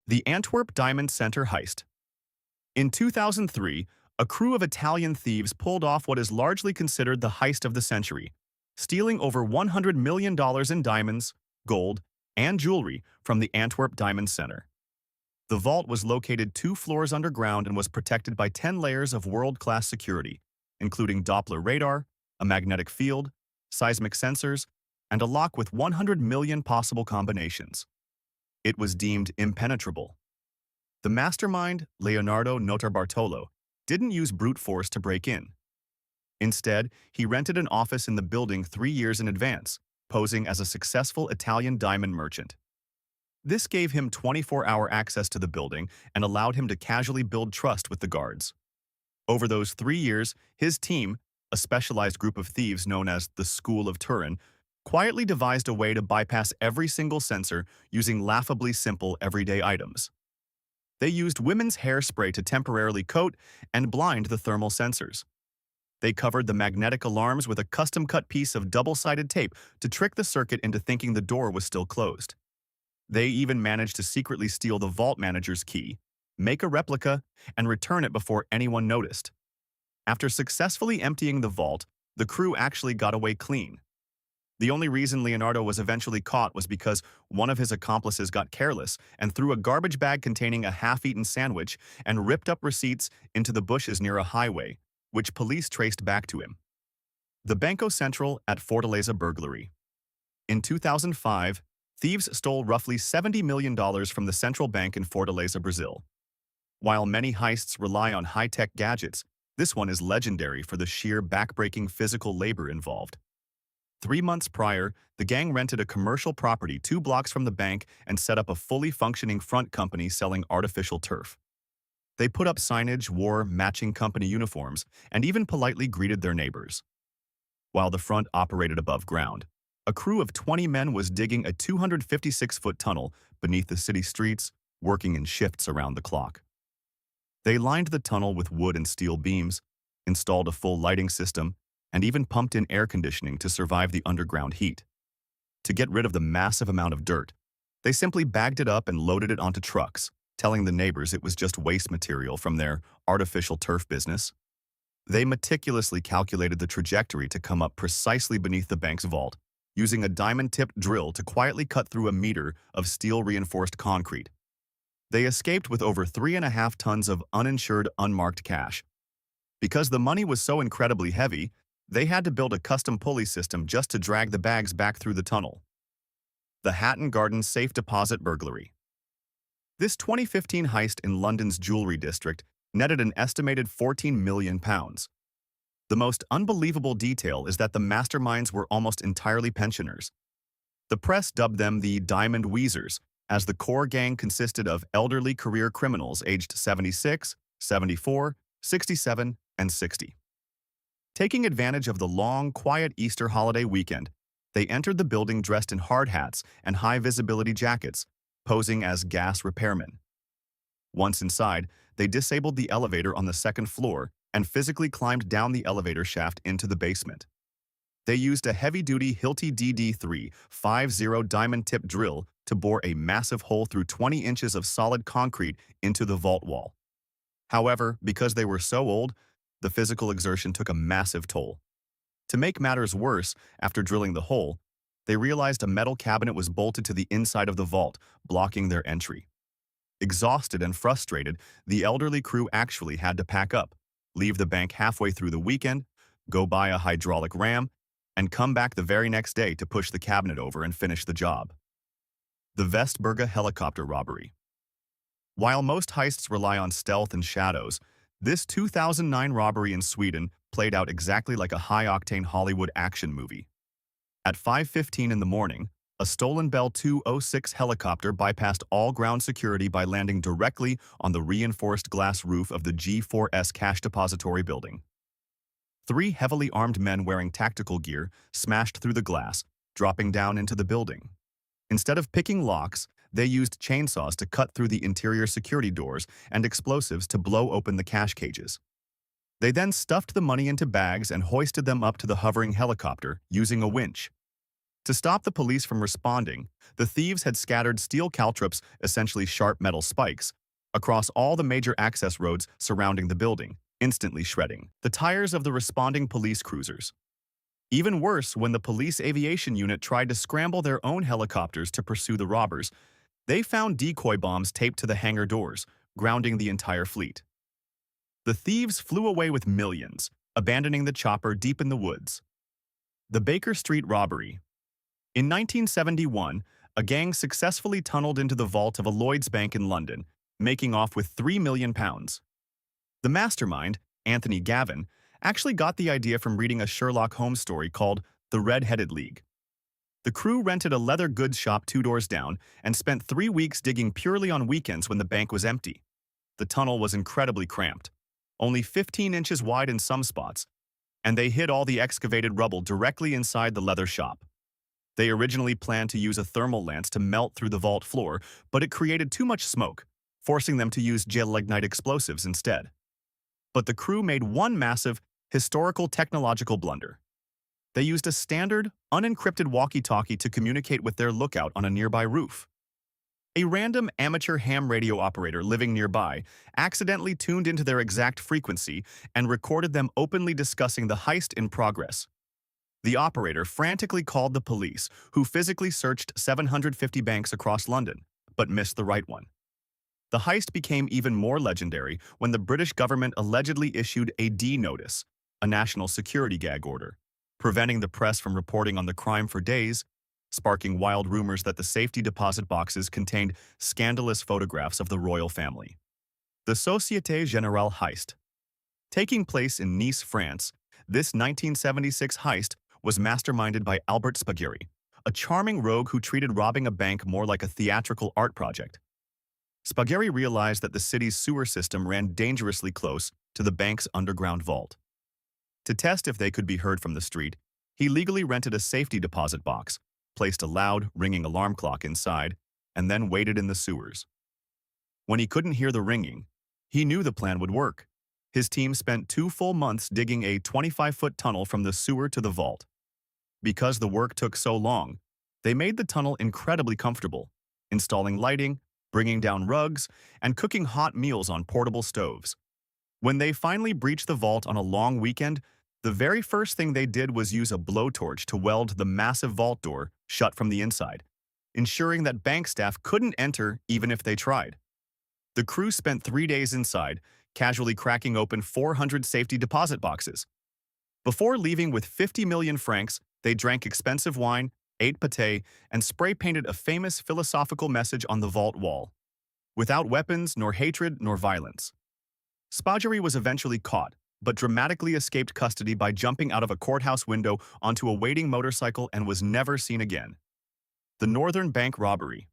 The Antwerp Diamond Center Heist. In 2003, a crew of Italian thieves pulled off what is largely considered the heist of the century, stealing over $100 million in diamonds, gold, and jewelry from the Antwerp Diamond Center. The vault was located 2 floors underground and was protected by 10 layers of world-class security, including Doppler radar, a magnetic field, seismic sensors, and a lock with 100 million possible combinations. It was deemed impenetrable. The mastermind, Leonardo Notarbartolo, didn't use brute force to break in. Instead, he rented an office in the building 3 years in advance, posing as a successful Italian diamond merchant. This gave him 24-hour access to the building and allowed him to casually build trust with the guards. Over those 3 years, his team, a specialized group of thieves known as the School of Turin, quietly devised a way to bypass every single sensor using laughably simple everyday items. They used women's hairspray to temporarily coat and blind the thermal sensors. They covered the magnetic alarms with a custom-cut piece of double-sided tape to trick the circuit into thinking the door was still closed. They even managed to secretly steal the vault manager's key, make a replica, and return it before anyone noticed. After successfully emptying the vault, the crew actually got away clean. The only reason Leonardo was eventually caught was because one of his accomplices got careless and threw a garbage bag containing a half-eaten sandwich and ripped up receipts into the bushes near a highway, which police traced back to him. The Banco Central at Fortaleza burglary. In 2005, thieves stole roughly $70 million from the central bank in Fortaleza, Brazil. While many heists rely on high-tech gadgets, this one is legendary for the sheer backbreaking physical labor involved. 3 months prior, the gang rented a commercial property 2 blocks from the bank and set up a fully functioning front company selling artificial turf. They put up signage, wore matching company uniforms, and even politely greeted their neighbors. While the front operated above ground, a crew of 20 men was digging a 256-foot tunnel beneath the city streets, working in shifts around the clock. They lined the tunnel with wood and steel beams, installed a full lighting system, and even pumped in air conditioning to survive the underground heat. To get rid of the massive amount of dirt, they simply bagged it up and loaded it onto trucks, telling the neighbors it was just waste material from their artificial turf business. They meticulously calculated the trajectory to come up precisely beneath the bank's vault, using a diamond-tipped drill to quietly cut through a meter of steel-reinforced concrete. They escaped with over 3.5 tons of uninsured, unmarked cash. Because the money was so incredibly heavy, they had to build a custom pulley system just to drag the bags back through the tunnel. The Hatton Garden Safe Deposit Burglary. This 2015 heist in London's jewelry district netted an estimated £14 million. The most unbelievable detail is that the masterminds were almost entirely pensioners. The press dubbed them the Diamond Weezers, as the core gang consisted of elderly career criminals aged 76, 74, 67, and 60. Taking advantage of the long, quiet Easter holiday weekend, they entered the building dressed in hard hats and high-visibility jackets, posing as gas repairmen. Once inside, they disabled the elevator on the 2nd floor and physically climbed down the elevator shaft into the basement. They used a heavy-duty Hilti DD350 diamond-tip drill to bore a massive hole through 20 inches of solid concrete into the vault wall. However, because they were so old, the physical exertion took a massive toll. To make matters worse, after drilling the hole, they realized a metal cabinet was bolted to the inside of the vault, blocking their entry. Exhausted and frustrated, the elderly crew actually had to pack up, leave the bank halfway through the weekend, go buy a hydraulic ram, and come back the very next day to push the cabinet over and finish the job. The Vestberga helicopter robbery. While most heists rely on stealth and shadows, this 2009 robbery in Sweden played out exactly like a high-octane Hollywood action movie. At 5:15 in the morning, a stolen Bell 206 helicopter bypassed all ground security by landing directly on the reinforced glass roof of the G4S cash depository building. 3 heavily armed men wearing tactical gear smashed through the glass, dropping down into the building. Instead of picking locks, they used chainsaws to cut through the interior security doors and explosives to blow open the cash cages. They then stuffed the money into bags and hoisted them up to the hovering helicopter using a winch. To stop the police from responding, the thieves had scattered steel caltrops, essentially sharp metal spikes, across all the major access roads surrounding the building, instantly shredding the tires of the responding police cruisers. Even worse, when the police aviation unit tried to scramble their own helicopters to pursue the robbers, they found decoy bombs taped to the hangar doors, grounding the entire fleet. The thieves flew away with millions, abandoning the chopper deep in the woods. The Baker Street robbery. In 1971, a gang successfully tunneled into the vault of a Lloyds Bank in London, making off with £3 million. The mastermind, Anthony Gavin, actually got the idea from reading a Sherlock Holmes story called The Red-Headed League. The crew rented a leather goods shop 2 doors down and spent 3 weeks digging purely on weekends when the bank was empty. The tunnel was incredibly cramped, only 15 inches wide in some spots, and they hid all the excavated rubble directly inside the leather shop. They originally planned to use a thermal lance to melt through the vault floor, but it created too much smoke, forcing them to use gelignite explosives instead. But the crew made one massive, historical technological blunder. They used a standard, unencrypted walkie-talkie to communicate with their lookout on a nearby roof. A random amateur ham radio operator living nearby accidentally tuned into their exact frequency and recorded them openly discussing the heist in progress. The operator frantically called the police, who physically searched 750 banks across London, but missed the right one. The heist became even more legendary when the British government allegedly issued a D notice, a national security gag order, preventing the press from reporting on the crime for days, sparking wild rumors that the safety deposit boxes contained scandalous photographs of the royal family. The Société Générale heist. Taking place in Nice, France, this 1976 heist was masterminded by Albert Spaghetti, a charming rogue who treated robbing a bank more like a theatrical art project. Spaghetti realized that the city's sewer system ran dangerously close to the bank's underground vault. To test if they could be heard from the street, he legally rented a safety deposit box, placed a loud, ringing alarm clock inside, and then waited in the sewers. When he couldn't hear the ringing, he knew the plan would work. His team spent 2 full months digging a 25-foot tunnel from the sewer to the vault. Because the work took so long, they made the tunnel incredibly comfortable, installing lighting, bringing down rugs, and cooking hot meals on portable stoves. When they finally breached the vault on a long weekend, the very first thing they did was use a blowtorch to weld the massive vault door shut from the inside, ensuring that bank staff couldn't enter even if they tried. The crew spent 3 days inside, casually cracking open 400 safety deposit boxes. Before leaving with 50 million francs, they drank expensive wine, ate pâté, and spray-painted a famous philosophical message on the vault wall. Without weapons, nor hatred, nor violence. Spaghetti was eventually caught, but dramatically escaped custody by jumping out of a courthouse window onto a waiting motorcycle and was never seen again. The Northern Bank robbery.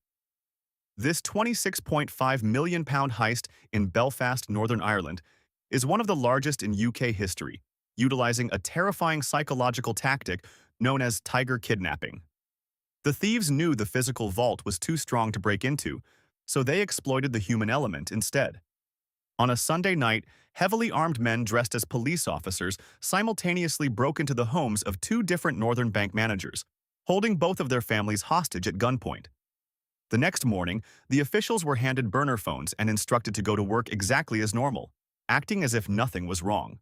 This £26.5 million heist in Belfast, Northern Ireland, is one of the largest in UK history, utilizing a terrifying psychological tactic known as tiger kidnapping. The thieves knew the physical vault was too strong to break into, so they exploited the human element instead. On a Sunday night, heavily armed men dressed as police officers simultaneously broke into the homes of 2 different Northern Bank managers, holding both of their families hostage at gunpoint. The next morning, the officials were handed burner phones and instructed to go to work exactly as normal, acting as if nothing was wrong.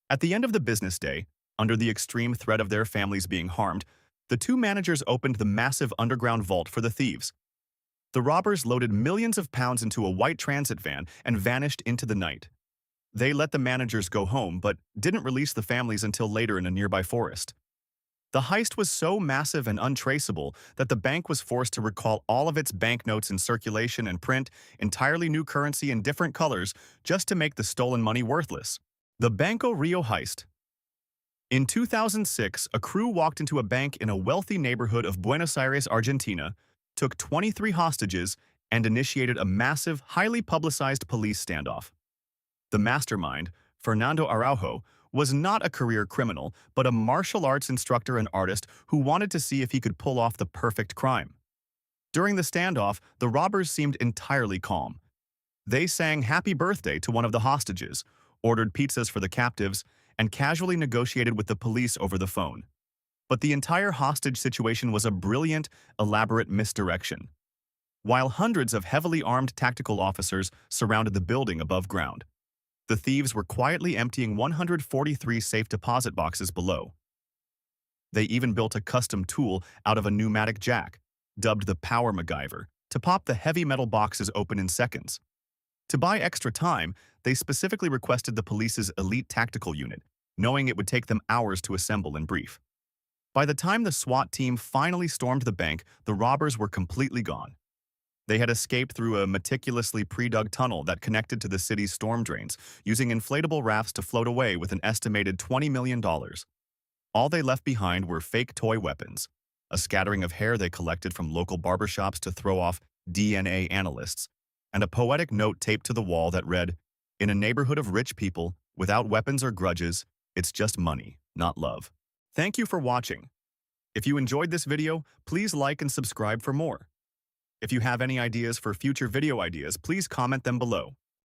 At the end of the business day, under the extreme threat of their families being harmed, the 2 managers opened the massive underground vault for the thieves. The robbers loaded millions of pounds into a white transit van and vanished into the night. They let the managers go home, but didn't release the families until later in a nearby forest. The heist was so massive and untraceable that the bank was forced to recall all of its banknotes in circulation and print entirely new currency in different colors just to make the stolen money worthless. The Banco Río heist. In 2006, a crew walked into a bank in a wealthy neighborhood of Buenos Aires, Argentina, took 23 hostages, and initiated a massive, highly publicized police standoff. The mastermind, Fernando Araujo, was not a career criminal, but a martial arts instructor and artist who wanted to see if he could pull off the perfect crime. During the standoff, the robbers seemed entirely calm. They sang happy birthday to one of the hostages, ordered pizzas for the captives, and casually negotiated with the police over the phone. But the entire hostage situation was a brilliant, elaborate misdirection. While hundreds of heavily armed tactical officers surrounded the building above ground, the thieves were quietly emptying 143 safe deposit boxes below. They even built a custom tool out of a pneumatic jack, dubbed the Power MacGyver, to pop the heavy metal boxes open in seconds. To buy extra time, they specifically requested the police's elite tactical unit, knowing it would take them hours to assemble and brief. By the time the SWAT team finally stormed the bank, the robbers were completely gone. They had escaped through a meticulously pre-dug tunnel that connected to the city's storm drains, using inflatable rafts to float away with an estimated $20 million. All they left behind were fake toy weapons, a scattering of hair they collected from local barbershops to throw off DNA analysts, and a poetic note taped to the wall that read, "In a neighborhood of rich people, without weapons or grudges, it's just money, not love." Thank you for watching. If you enjoyed this video, please like and subscribe for more. If you have any ideas for future video ideas, please comment them below.